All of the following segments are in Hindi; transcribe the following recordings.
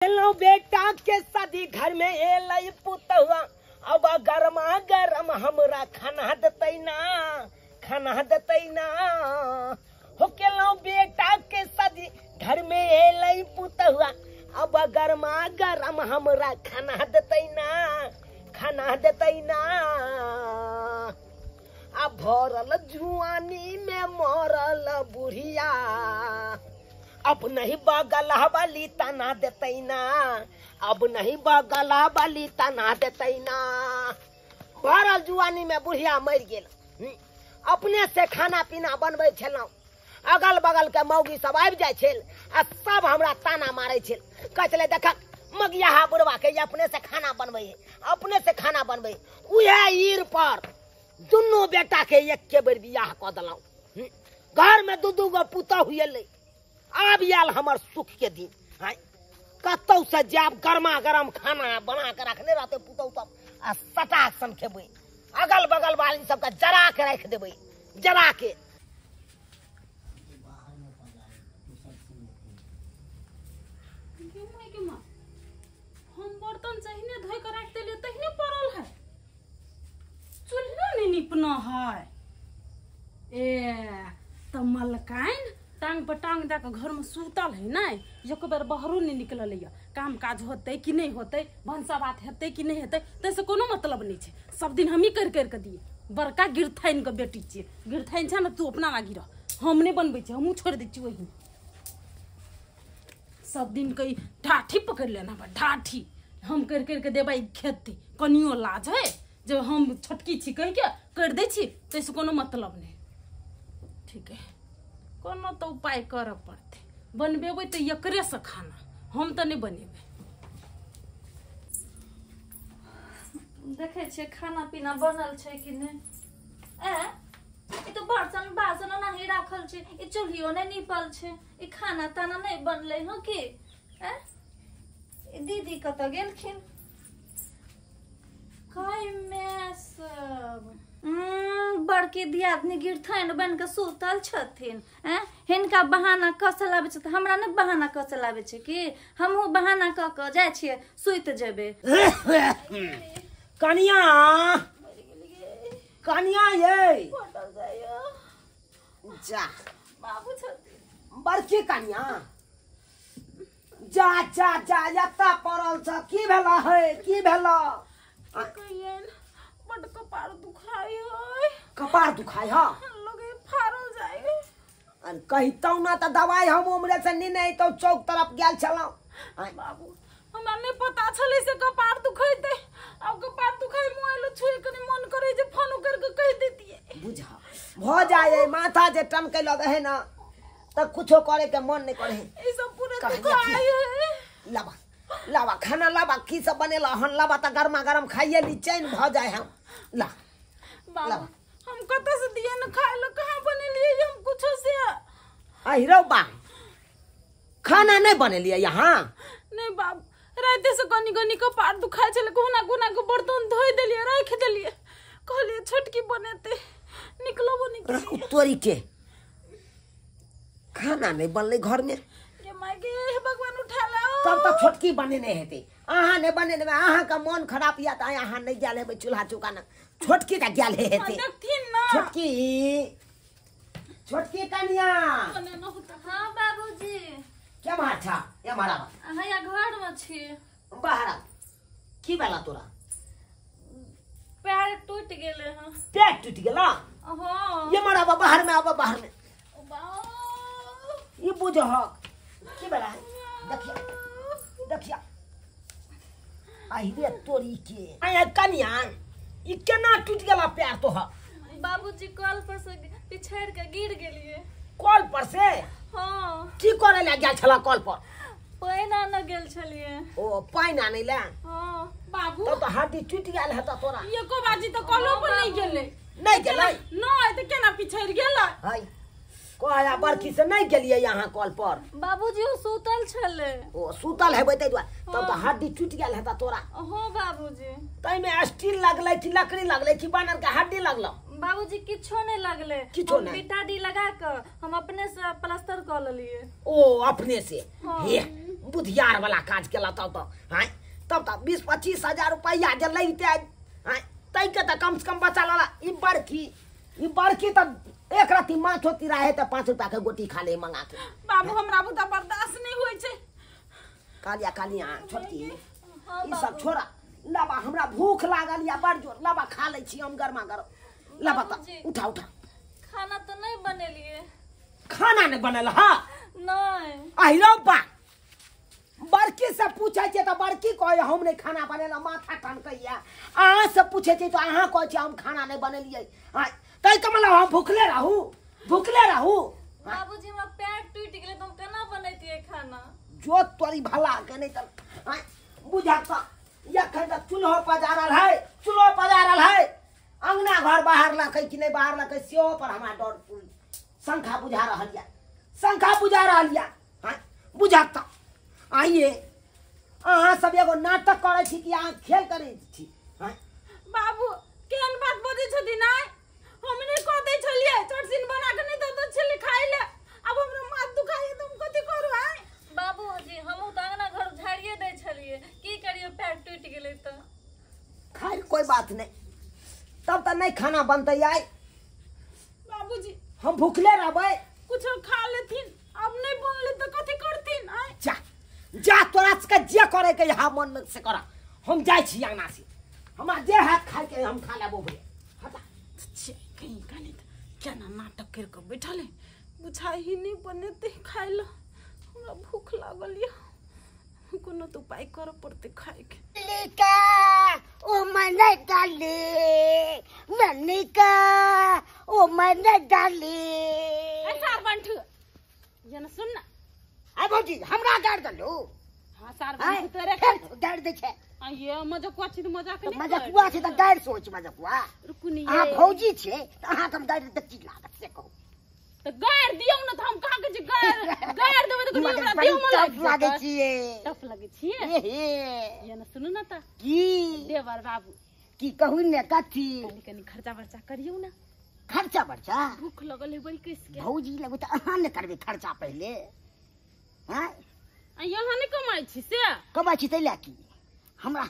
चलो बेटा के शादी घर में ए पुतवा अब गरमा गरम हमरा खाना देते ना हो केलो बेटा के शादी घर में ए पुतवा अब गरमा गरम हमरा खाना देते ना अब भरल जुआनी में मरल बुढ़िया अब नहीं बगल वाली तना देते ना अब नहीं बगल वाली तना देते ना भरल जुआनी में बुढ़िया मर गेल अपने से खाना पीना बनबे छलौ अगल बगल के मौगी सब आबि जाय छल आ सब हमरा ताना मारे छल कह चले देख मगिया बुढ़वा के अपने से खाना बनबे उहे ईर पर दुनू बेटा के एक के बेर बियाह क देलौ घर में दू गो पुता हुए अब आयल हमर सुख के दिन है कतौ से जाब गरमा गरम खाना बना के रखने रहते पुतौ तब आ सटाक सन खेबै अगल बगल वाली सबके जरा के रख देबै जरा के हम बर्तन चाहिए धोई के रख देलिए तहिने पड़ल है चूल्हा नहीं निपना है ए त मलकाइन टांग पर टांग दे के घर में सुतल है ना एक बेर बाहरो नहीं निकलल है काम काज होते कि नहीं होते भंसा बात हेते कि नहीं हेते तैसे कोनो मतलब नहीं है सब दिन हम ही कर के दिए बड़का गिरथाइन के बेटी छे गिरथाइन छ ना तू अपना लागी रह हम नहीं बनबे छे हमहू छोड़ दै छी वही सब दिन कई ढाठी पकड़ लेना बा ढाठी हम कर के देबै खेती कनियो लाज है जब हम छोटकी छी कह के कर दै छी तैसे कोनो मतलब नहीं ठीक है कोनो तो उपाय कर पड़ते बनबेबै तो एकरे से खाना हम तो नहीं बनेबै देखे छे खाना पीना बनल छे कि नहीं ए तो बर्तन बासन नहीं राखल छे ई चूल्हियो नहीं निपल छे ई खाना ताना नहीं बनले हो कि दीदी कत गेलखिन काय में सब बड़की दियादनी गिरथाइन बन के सुतल छथिन हिनका बहाना कसल आबे छै हमरा नहीं बहाना कसल आबे छै कि हमहू बहाना क के जाय छिए सुइत जेबे कनिया ये जा बाबू छथिन बड़की कनिया जा जा जा यता पड़ल छ की भेला है की भेला कहियन बड कपार दुखाई है कपार दुखाई हा लगे फारल जाए अन कहितौ ना त दवाई हम उमरे से नहीं तो चौक तरफ गेल छलौ बाबू हमरा नहीं पता छले से कपार दुखैते अब कपार दुखाई मोबाइल छुए के मन करे जे फोन करके कह देतिए बुझा भ जाए माथा जे टनकैल रहे ना त कुछो करे के मन नहीं करे ई सब पूरे दुखाई है लाबा लाबा खाना लाबा की सब बनेला हन लाबा त गरमा गरम खाइए ली चैन भ जाए हम ला बाबू हम कत से दिए न खाए ल कहां बनेलिए हम कुछो से अहिरो बा खाना नहीं बनेलिए यहाँ नहीं बाबू राते से कनी कपार दुखाई छले कोना के बर्तन धोई देलिए रख देलिए कहलिए छोटकी बनेते निकलबो नहीं तोरी के खाना नहीं बनले घर में ये माय के भगवान उठा लाओ तब तक छोटकी बने नहीं हेते आहा ने बने में आहा का मन खराब या त आहा नहीं जाले बे चूल्हा चौका छोटकी का गेल हेते देखथिन ना छोटकी कन्या हां बाबूजी क्या माथा या मारा हया घर में छी बाहर की बेला तोरा पैर टूट गेले हां पेट टूट गेला हां ये मारा बाहर में आवा बाहर में ये बुझ की बेला देखिया आई रे तोरी के आया कन्या ई केना टूट गेला पैर तो बाबूजी कल पर से पिछड़ के गिर गेलिए कल पर से हां की करे ले गेल छला कल पर पानी आने गेल छलिए ओ पानी आने ले हां बाबू तो हड्डी टूट गेल है तोरा एको बाजी तो कलो पर नहीं गेले नहीं तो केना पिछड़ गेला हाय कहया बरखी से नहीं गेलिए यहाँ कल पर बाबूजी ओ सुतल छले ओ सुतल है बते दुआ तब तो हड्डी टूट गेल है तोरा हां बाबूजी तई में स्टील लगले कि लकड़ी लगले कि बानर के हड्डी लगलो बाबूजी किछो नहीं लगले किछो नहीं बिटाडी लगा के हम अपने से प्लास्टर कर लिए ओ अपने से हाँ। हे बुधियार वाला काज केला तब तो हाँ तब तो 20-25 हजार रुपया जे लगते हाँ तै के तो कम से कम बचा ला। ई बड़की तो एक राती माछ होती रहे तो 5 रुपया के गोटी खा ले मंगा के। बाबू हमरा बुता बर्दाश्त नहीं होय छै। कालिया कालिया छोटकी ई सब छोड़ा लाबा हमरा भूख लागल या बड़ जोर लाबा खा ले छी हम गरमा गरम लाबा त उठा उठा। खाना तो नहीं बनेलिए। खाना नहीं बनल हाँ नहीं आहिरो बा बड़की से पूछे छे तो बड़की कहे हम नहीं खाना बनेला माथा टनकैया। अहाँ से पूछे छे तो अहाँ कहे छे हम खाना नहीं बनेलिए। हां तै के मतलब हम भूखले रहू बाबूजी हमरा पैर टूट गेले तो हम केना बनैतिए खाना। जो तोरी भला के नहीं त हां बुझा त या खंड चूल्हो पजारल है अंगना घर बाहर लकै कि नहीं बाहर लकै सेहो पर हमरा डर शंखा बुझा रहल या हां बुझा त आइए अहाँ सब एगो नाटक करे छी कि अहाँ खेल करे छी। हां बाबू केहन बात बजै छथि नाय हमने कह दै छलिए चटसिन बना के नहीं दो छली खाइ ले अब हमरा माथ दुखाइ तुम कथि करू आय। बाबूजी हमहु त अंगना घर झाड़िए दै छलिए की करियो पैर टूट गेले त। खैर कोई बात नहीं तब तो नहीं खाना बनते आय। बाबूजी हम भूखले रहबै कुछ खा लेथिन अब नहीं बनले तो कथि करथिन आय। जा तोरा के जे करे के यहाँ मन से करा हम जाय छी अंगना से हमरा जे हाथ खाए के हम खा लेबो भे हटा छे कहीं काने क्या ना नाटक कर के बैठले बुझाई ही नहीं बनेते खाइ ल हमरा भूख लागल या कोनो तो उपाय कर पड़ते खाए के। लिका ओ मने डाली ए सार बंठ ये न सुन ना आ भौजी हमरा गाड़ दलो। हां सार बंठ तेरे गाड़ दे छे ये मजाक छी तो मजाक नहीं मजाकुआ छे त गाड़ सोच मजाकुआ रुकुनी आ भौजी छे त अहाँ हम गाड़ दे की लागत से कहू तो गाड़ दियौ न त हम कहा के जे गाड़ देबे तो हमरा दियौ मन लागे छिए टफ लगे छिए ये न सुन ना त की देवर बाबू की कहू ने कथी कनी खर्चा वर्चा करियो ना खर्चा बर्चा भूख लगल है बड़ी किस के भौजी लगो त अहाँ ने करबे खर्चा पहले हां यहाँ नहीं कमाई छी से कमाई छी तैला की हमरा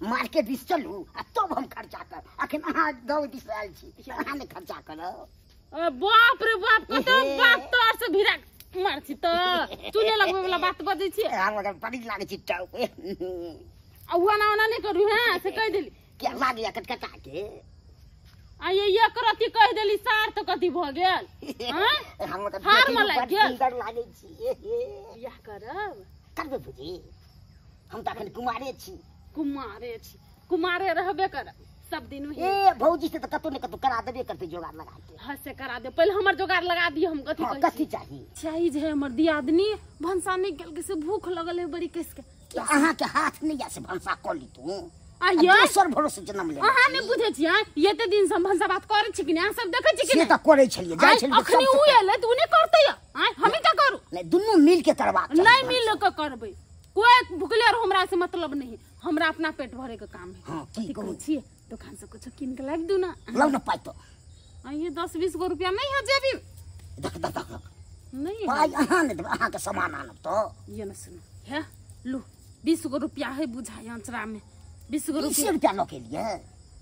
मार्केट दिस चलू आ तब हम खर्चा कर अखन अहाँ गाँव दिस आयल छी अहाँ ने खर्चा करब। बाप रे बाप कत बात तोर से भिरा मार छी तो चुने लगबे वाला बात बजै छी हमरा बड़ी लागे छी टाउ आ वाना नहीं करू हैं से कह देली क्या लागे कटकटा के आ ये करती कह देली सार तो कथि भ गेल हां हम त हार में लाग गेल सुंदर लागे छी बियाह करब करबे भौजी हम त अखन कुमारे रहबे कर सब दिन ए भौजी से त कतो ने कतो करा देबे करते जोगाड़ लगा के। हां से करा दे पहले हमर जोगाड़ लगा दियो हम कथि कहै कथि चाहिए जे हमर दियादनी भंसा नहीं गेल के से भूख लगल है बड़ी किस के तो अहाँ के हाथ नहीं या से भंसा कर ली तू आइए दोसर भरोसे जन्म ले अहाँ नहीं बुझे छी ये ते दिन से भंसा बात करे छी कि नहीं सब देखे छी कि से नहीं त करे छलिए जाय छलिए अखनी उ एले तू नहीं करते हम क्या करू नहीं दुनु मिल के करबा नहीं मिल के करबे कोई भूखले और हमरा से मतलब नहीं हमरा अपना पेट भरे के काम है। हां की कहू छी दुकान से कुछ किन के लाग दू ना लौ न पाई तो ये 10-20 गो रुपया नहीं है जेबी देख नहीं पाई अहाँ ने अहाँ के सामान आनब तो ये न सुनो है लो 20 गो रुपया है बुझाई अंचरा में 20 गो 20 रुपया लो के लिए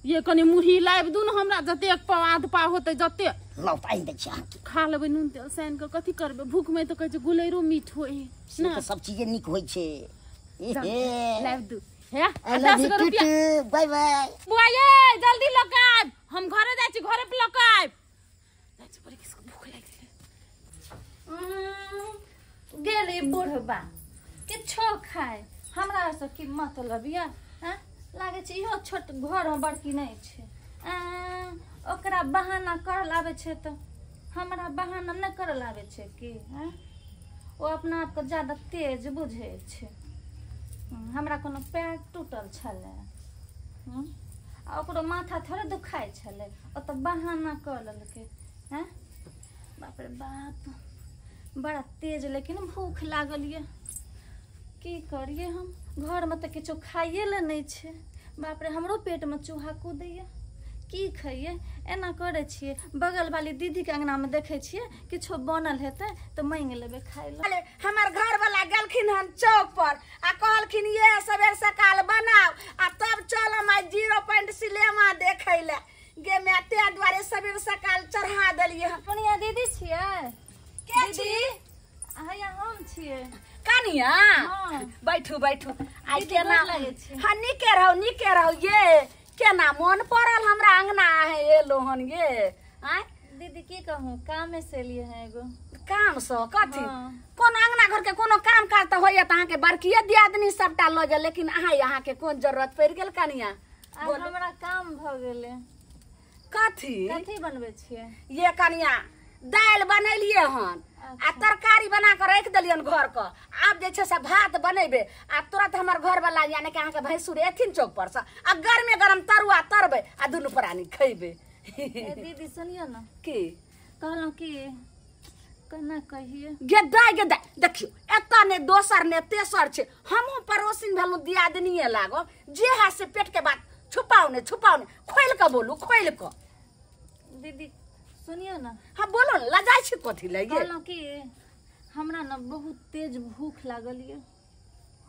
ये कनी मुरही लाइब दू न हमरा जते एक पाव आध पाव होते जते लौ पाई दे छी खा लेबे नून तेल सान के कथि करबे भूख में तो कहे छै गुलेरो मीठ होय ना तो सब चीजें निक होय छे लाइब दू है 10 रुपया बाय बाय बुआ ये जल्दी लकाब हम घरे जाय छी घरे पे लकाब जाय छी बड़ी किसको भूख लाग गेली बुढ़बा किछो खाए हमरा से की मतलब या हैं लागे छै इहो छोट घर में बड़की नहीं छै ओकरा बहाना कर लावे छै तो हमरा बहाना न कर लावे छै की हैं ओ अपना आप के ज्यादा तेज बुझे छै हमरा कोनो पैर टूटल छले आ ओकरो माथा थोड़े दुखाई छले ओ तो बहाना कर लेलके हैं बाप रे बाप बड़ा तेज लेकिन भूख लागल ये की करिए हम घर में तो किछो खाइए ले नहीं छे बाप रे हमरो पेट में चूहा कूदैया की खाइए एना करे छिए बगल वाली दीदी के अंगना में देखे छिए किछो बनल हेते तो मांग लेबे खाइ ले। अरे हमार घर वाला गेलखिन हन चौक पर आ कहलखिन ये सबेर सकाल बनाओ आ तब चलम आ 0 पॉइंट सिनेमा देखे ले गे मैं ते द्वारे सबेर सकाल चढ़ा देलिए हन। कनिया दीदी छिए के छी हैया हम छिए कनिया हाँ। बैठू बैठू आई दीदी केना गोर लागै छी। हां निके रहो ये केना मन पड़ल हमरा अंगना है एलो हन ये आय दीदी की कहूं काम में से लिए है एगो काम सो कथी हाँ। कोन अंगना घर के कोनो काम काज त होय त अहाँ के बड़किए दियादनी सबटा ल जा लेकिन अहाँ के कोन जरूरत पड़ गेल कनिया आज हमरा काम भ गेले। कथी कथी बनबै छिए ये कनिया दाल बनेलिए हन आ तरकारी बना के रख देलियन घर क आब जे छै से भात बनेबे आ तुरंत हमर घर वाला यानी कि अहाँ के भैंसुर एथिन चौक पर से आ गरमे गरम तरुआ तरबे आ दुनु प्राणी खइबे। ए दीदी सुनियो ना की कहलौं कि कना कहिए गेदा देखियो एता ने दोसर ने तेसर छे हमहू पड़ोसिन भेलु दियादनीए लागो जे है से पेट के बात छुपाओ ने खोल के बोलू खोल के। दीदी सुनियो ना हां बोलो न लजाई छी कथि लगे कहलौं कि हमरा ना बहुत तेज भूख लागल ये।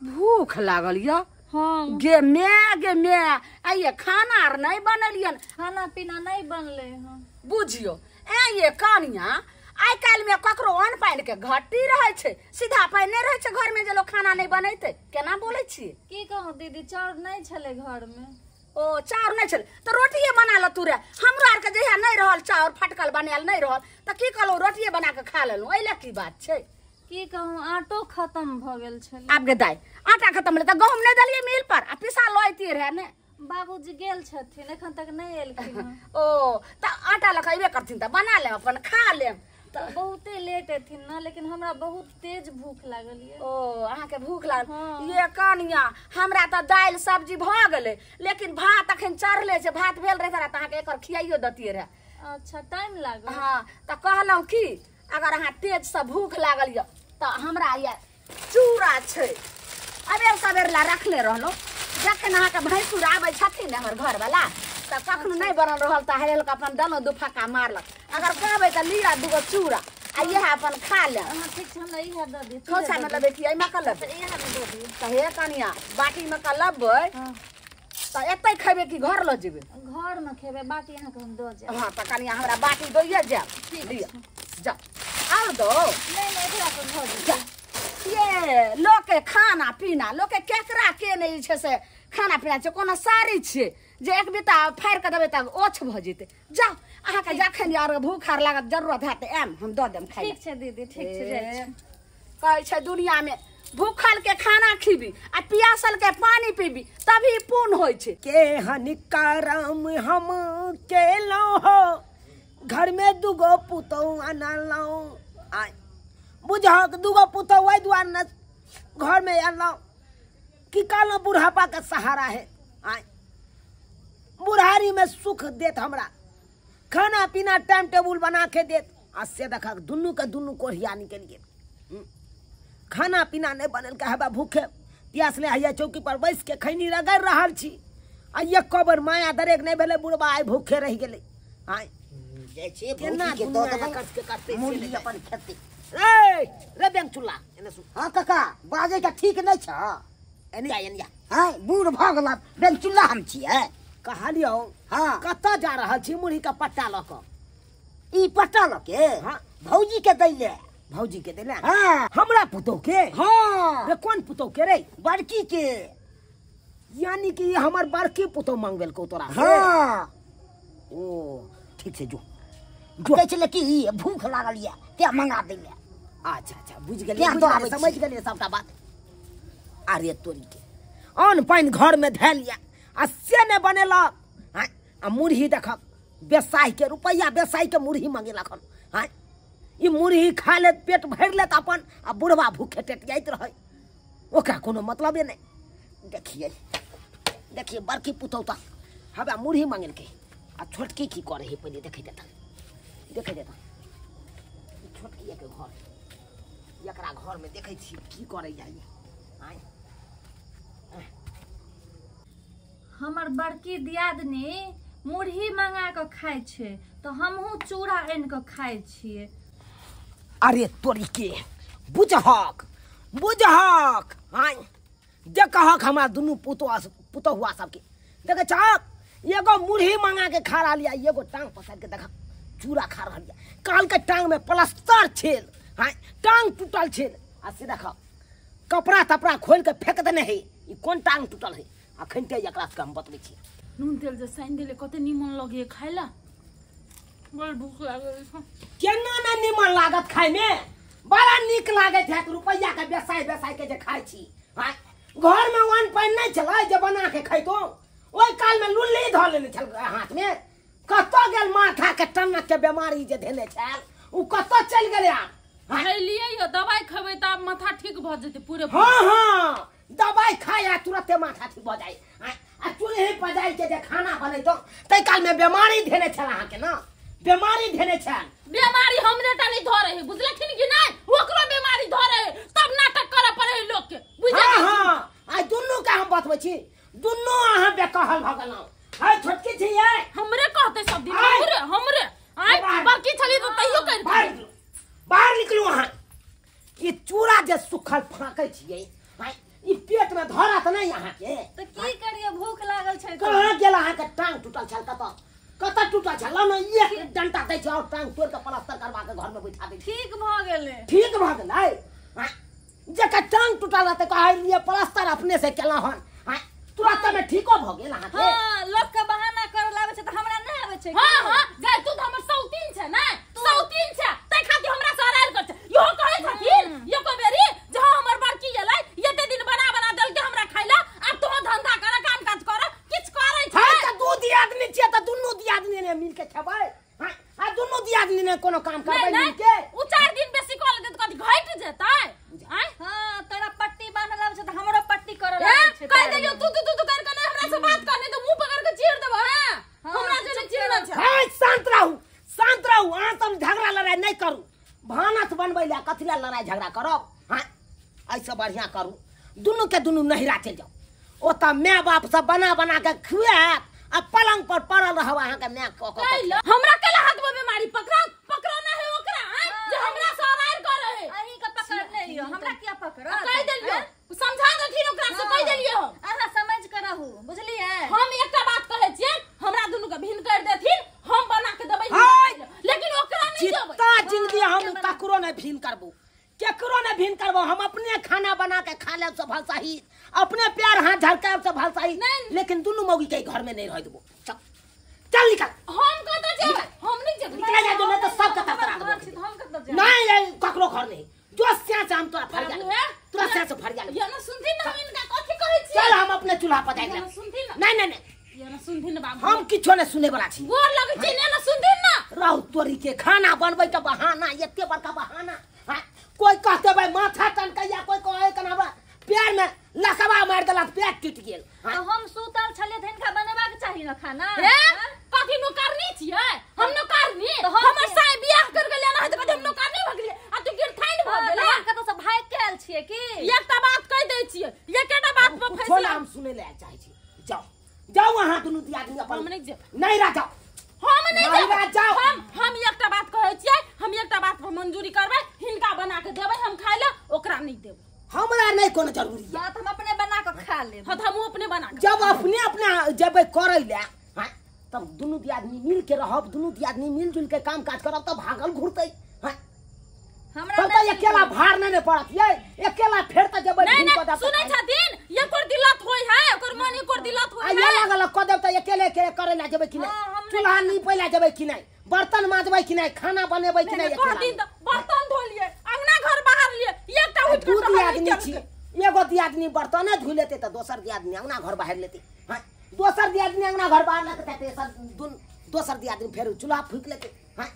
भूख लागल या हाँ गे मैं आइए खाना आर नहीं बनलियन खाना पीना नहीं बनले हैं। बुझियो ए ये कनिया आइ काल में ककरो अन्न पानि के घट्टी रहे छे सीधा पानि नहीं रहे छे घर में जे लोग खाना नहीं बनैते केना बोले छी की कहूं दीदी चाउर नहीं छले घर में। ओ चाउर नहीं छल तो रोटिए बना ल तू रे हमरा आर के जहिया नहीं रहल चाउर फटकल बनायल नहीं रहल त की कहलो रोटिए बना के खा लेलु एले की बात छे की कहूं आटो खत्म भ गेल छले। आब गे दाई आटा खत्म ले त गहूम नहीं दलिए मिल पर आ पिसा लइती रहे ने बाबूजी गेल छथिन एखन तक नहीं एलखिन हैं। ओ त आटा लखइबे करथिन त बना ले अपन खा ले तो बहुते लेट एथिन ना लेकिन हमरा बहुत तेज भूख लागल ये। ओ अहाँ के भूख लागल हाँ। ये कनिया हमरा त दाल सब्जी भ गेले लेकिन भात अखन चढ़ले छे भात भेल रहे त अहाँ के एकर खियाइयो दतिए रहे। अच्छा टाइम लागल। हां त कहलौ की अगर अहाँ तेज से भूख लागल य त हमरा ये चूड़ा छे अबे सबेर ला रखले रहलो जखन अहाँ के भैंसुर आबै छथिन हमर घर वाला त कखनो नहीं बनल रहल त हेल के अपन दनो दुफाका मारलक अगर कहबै त लिया दुगो चूड़ा आ यह अपन खा ले। हां ठीक छै हमरा इहा द दे। खोसा में लबे की एमा कर लबे इहा में दे दे। त हे कनिया बाटी में का लबे हां त एतै खइबे की घर ल जेबे घर में खेबे बाटी यहाँ के हम दो जा। हां त कनिया हमरा बाटी दोइए जा लिया जा आओ दो नहीं एकरा पर धो दे। ये लोग के खाना पीना लोग के केकरा के नहीं छे से खाना पीना छे कोनो सारी छे जे एक बिता फाड़ के देबे त ओछ भ जेते जा अहाँ के जखन यार भूख आर लागत जरूरत है त एम हम द देम खाइ ठीक छै दीदी ठीक छै जाय छै। कहै छै दुनिया में भूखल के खाना खीबी आ पियासल के पानी पीबी तभी पुण्य होय छे। के हनिकारम हम केलो हो घर में दुगो पुतौ अनलौ आय बुझक दुगो पुतौ वही दुआर न घर में अनलौ की कालो बुढ़ापा का सहारा है आय बुढ़ारी में सुख देत हमरा खाना पीना टाइम टेबल बना के देत आ से देखा दुनू के दुनू कोढ़िया निकल गेल खाना पीना नहीं बनल के हवा भूखे प्यास ले हैया चौकी पर बैस के खैनी रगड़ रहल छी आ ये कबर माया दरेक नहीं भेले बुढ़बा आय भूखे रह गेले आय केना दुनिया कट के करते मुर्गी अपन खेती रे बैंक चुल्ला एने सु हाँ काका बाजे का ठीक नहीं छ एनिया हाँ बूढ़ भ गेला बेन चूल्हा हम छियै कहलियो हाँ कत्ता जा रहल छी मुरही का पट्टा ल क ई पट्टा ल के हाँ भौजी के दैले भौजी के देला हाँ हमरा पुतौ के हाँ रे कौन पुतौ के रे बड़की के यानी कि हमर बड़की पुतौ मांगबेल को तोरा से? हाँ ओ ठीक छै जो कहै छले कि भूख लागल ये ते मंगा दैले अच्छा बुझ गेलिए क्या तो आबै समझ छी। गेलिए सबटा बात अरे तोरी के अन्न पानि घर में धै लिया आ से ने बनेला आ मुरही देखब बेसाई के रुपया बेसाई के मुरही मंगेलक हन हाँ ई मुरही खा ले पेट भर ले अपन आ बुढ़वा भूखे टेटियाइत रहे ओकरा कोनो मतलबे नहीं देखिए बड़की पुतौ तक हवा मुरही मंगल के आ छोटकी की करे है पहले देखे देता छोटकी के घर एकरा घर में देखे छी की करे जाइए आय हमर बड़की दियादनी मुरही मंगा के खाइ छै तो हमहू चूड़ा आनि के खाइ छियै। अरे तोरी के बुझहक हाँ देखहक हमारा दुनू पुतहुआ सबके देखे छक एगो मुरही मंगा के खा रहा एगो टांग पसार के देखा चूड़ा खा रहा काल के टांग में प्लास्टर छेल हाँ टांग टूटल छेल आ से देख कपड़ा तपड़ा खोल के फेंक देने है ई कौन टांग टूटल है अखन ते एकरा से हम बतबै छी। नून तेल जे साइन देले कते निमन लगे खाइला बड़ भूख लागल छ। केना ना निमन लागत खाय में बड़ा निक लागत है रुपया के बेसाई के जे खाय छी हाँ घर में वन पानी नहीं चला जे बना के खैतो ओई काल में लुल्ली धऽ लेने छल हाथ में कतो गेल माथा के टन्नक के बीमारी जे धेने छल उ कतो चल गेलै आ खैलिए यो दवाई खेबै त आब माथा ठीक भ जेतै पूरे। हाँ दवाई खाया तुरंते माथा ठीक भ जाय आ चूल्हे पर जाय के जे खाना बनेतो तै काल में बीमारी धेने छल अहाँ के ना बीमारी धेने छल। बीमारी हमरे टा नहीं धरे है बुझलखिन कि नहीं ओकरो बीमारी धरे है तब नाटक करे पड़े लोग के बुझे। हाँ आ दुन्नू के हम बतबै छी दुन्नू अहाँ बेकहल भ गेलौ है छोटकी छी ये हमरे कहते सब दिन हमरे आइ बाकी छली तो तइयो कर बाहर निकलू अहाँ ई चूड़ा जे सुखल फाकै छियै ई पेट में धरत नहीं अहाँ के तो की करिए भूख लागल छै तो कहाँ गेल अहाँ के टांग टूटल छल कत टूटल छल ना एक डंटा दै छै और टांग तोड़ के प्लास्टर करवा के घर में बैठा दै छै ठीक भ गेलै जेकर टांग टूटल रहते कहे लिए प्लास्टर अपने से केला हन तुरंत में ठीको भ गेल अहाँ के। हां लोग के बहाना कर लावे छै त हमरा नहीं आवे छै। हां गाय तू हमर सौतीन छै ना सौतीन छै तै खातिर हमरा सरार कर छै यो कहै छथिन यो को बेरी जहां हमर बड़की गेलै एते दिन बना देल के हमरा खाइला अब तो धंधा कर काम काज कर किछ करै छै त दू दियादनी छियै त दुन्नू दियादनी ने मिल के खेबै आ दुन्नू दियादनी ने कोनो काम करबै मिल के उ 4 दिन बेसी कॉल दे त कथि घट जेतै आइ हां तोरा पट्टी बांधल आवे छै त हमरो पट्टी करल आवे छै कह दे तू कर के हमरा से बात करने तो मुंह पकड़ के चीर देबो हां हमरा जे चीरना छै। हाय शांत रहू अहाँ सब झगड़ा लड़ाई नहीं करू भानस बनबै ले कथि ले लड़ाई झगड़ा करब हां ऐसे बढ़िया करू दुन्नू के दुन्नू नहिरा चल जाओ ओता माय बाप सब बना के खुआत आ पलंग पर पड़ल रहब अहाँ के माय हमरा केला हाथ में बीमारी पकड़ा ना है ओकरा जे हमरा सरार करे है अही के पकड़ ले हमरा क्या पकड़ कह देलियो समझा देथिन ओकरा से कह देलियो अहाँ समझ के रहू बुझलिए। हम एकटा बात कहै छियै हमरा दुनू के भिन्न कर देथिन हम बना के देबै लेकिन ओकरा नहीं देबै जितना जिंदगी हम ककरो नहीं भिन्न करबो केकरो नहीं भिन्न करबो हम अपने खाना बना के खा लेब सब सही अपने प्यार हाथ झलकाब सब सही लेकिन दुनू मौगी के घर में नहीं रह देबो चल निकल हम कत जेबै हम नहीं जेबै निकल जा दो तो सब कता करा देबो हम कत जा नहीं ककरो घर नहीं जो से हम तोरा फरिया तोरा से फरिया ले ये ना सुनथिन ना इनका कथि कहै छी चल हम अपने चूल्हा पर जाए सुनथिन नहीं ये ना सुनथिन बाबू हम किछो नहीं सुने वाला छी गोर लगै छी ना सुनथिन ना रहू तोरी के खाना बनबै के बहाना एते बड़का बहाना कोई कहते भाई माथा टनकैया कोई कहे कनाबा पैर में लकवा मार देला पैर टूट गेल तो हम सुतल छलिए त इनका बनेबा के चाहिए ना खाना कथि नौकरनी छियै हम नौकरनी हमर साय बियाह कर गेलै ना त हम नौकरनी भ गेलियै आ तू गिरथाइन भ गेलै कतौ से भाग के आयल छिए की एकटा बात कह दै छियै एकेटा बात पर फैसला हम सुने ले चाहे छी जाओ वहां दुनू दियादनी अपन हम नहीं जेब नहीं रह जाओ हम नहीं नहीं जाओ हम एकटा बात कहै छियै हम एकटा बात पर मंजूरी करबै हिनका बना के देबै हम खाइ ले ओकरा नहीं देबै हमरा नहीं कोनो जरूरी है बात हम अपने बना के खा लेब हम अपने बना के जब अपने जेबै करै ले हां तब दुनू दियादनी मिल के रहब दुनू दियादनी मिलजुल के काम काज करब त भागल घुरतै हां हमरा तो अकेला भार नहीं पड़त ये अकेला फेर त जेबै नहीं सुनै छथिन एकर दिलत होय है एकर मन एकर दिलत होय है ये लागल क देब त अकेले करे ला जेबै कि नहीं चूल्हा नीपै ला जेबै कि नहीं बर्तन माजबै कि नहीं खाना बनेबै कि नहीं दिन बर्तन धोलिए अंगना घर बाहर लिए एकटा उठ दू दियादनी छी एगो दियादनी बर्तने धो लेते त दोसर दियादनी अंगना घर बाहर लेते हां दोसर दियादनी अंगना घर बाहर लेते त दोसर दियादनी फेर चूल्हा फूक लेते हां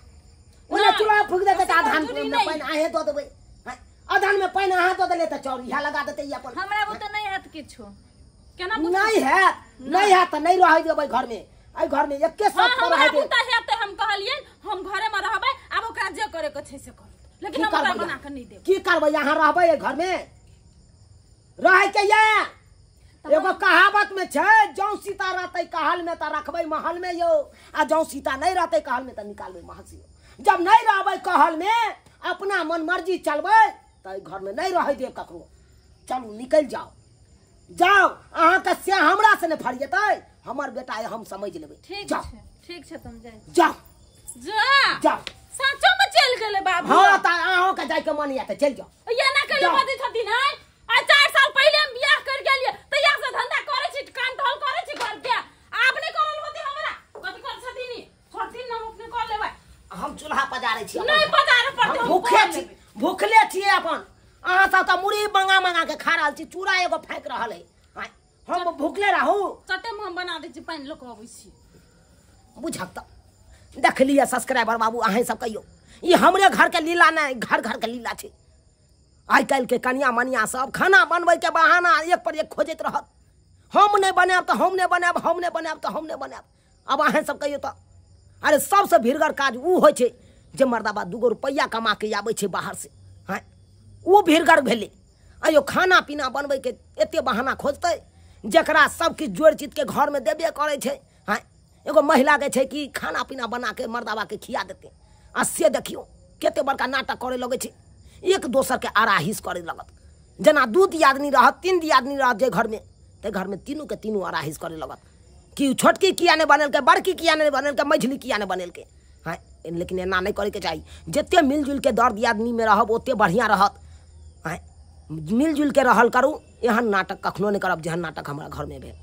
ओने चूल्हा फूक देते त आधान में पानी आहे दो देबै हां आधान में पानी आहे दो देले त चौरिया लगा देते ई अपन हमरा वो तो नहीं हाथ किछो केना नहीं है त नहीं रह देबै घर में आई घर में एके साथ पर रह दे हेते हम कहलिए हम घरे में रहबै अब ओकरा जे करे के छै से कर लेकिन हम ओकरा बना के नहीं देब की करबै यहां रहबै घर में रह के ये एगो कहावत में में छे जौ सीता रहते कहल में त रखबे महल में यो आ जौ सीता नहीं रहते कहल में त निकालबे महल से यो। जब नहीं रहबे कहल में अपना मन मर्जी चलबे त घर में नहीं रह दे ककरो। चलू निकल जाओ जाओ अहाँ के से हमरा से ने फरियते हमर बेटा है हम समझ लेबे। ठीक छे तुम जाए जाओ जा जाओ साचो में चल गेले बाबू। हां त अहाँ के जाय के मन या त चल जाओ। ये ना कले बदी छथि नै आ 4 साल पहले हम बियाह कर गेलिए त या से धंधा करे छी काम ढोल करे छी घर के आपने करल होती हमरा कथि कर छथि नी छथि हम अपने कर लेबै। हम चूल्हा पजारे छी नहीं पजारे पड़ते हम भूखे छी भूखले छी अपन अहाँ सब त मुड़ी मंगा मंगा के खा रहल छी चूड़ा एगो फेंक रहल है हम भूखले रहू। चटे में हम बना दे छी पानी लोक आबै छी बुझक त देख लिया सब्सक्राइबर बाबू अहें सब कहियो ये हमरे घर के लीला नहीं घर घर के लीला छे। आई कल के कनिया मनिया सब खाना बनबे के बहाना एक पर एक खोजत रहत हम नहीं बनाब तो हम नहीं बनाब हम नहीं बनाब तो हम नहीं बनाब। अब अहें सब कहियो त अरे सबसे भीड़गर काज ऊ होय छे जे मर्दाबा 2 रुपया कमा के आबै छे बाहर से हैं ऊ भीड़गर भेले। अयो खाना पीना बनबे के एते बहाना खोजते जकरा सब किछ जोड़ चित के घर में देबे करे छे हैं एगो महिला के छे कि खाना पीना बना के मर्दाबा के खिया देते आ से देखियो केते बड़का नाटक करे लगे छे एक दोसर के आराहिस करे लगत जना 2 दियादनी रहत 3 दियादनी रहत जे घर में ते घर में तीनों के तीनों आराहिस करे लगत कि छोटकी किया ने बनल के बड़की किया ने बनल के मझली किया ने बनल के हैं। लेकिन एना नहीं करे के चाहिए जते मिलजुल के दर दियादनी में रहब ओते बढ़िया रहत हैं मिलजुल के रहल करू एहन नाटक कखनो नहीं करब जेहन नाटक हमरा घर में भेल।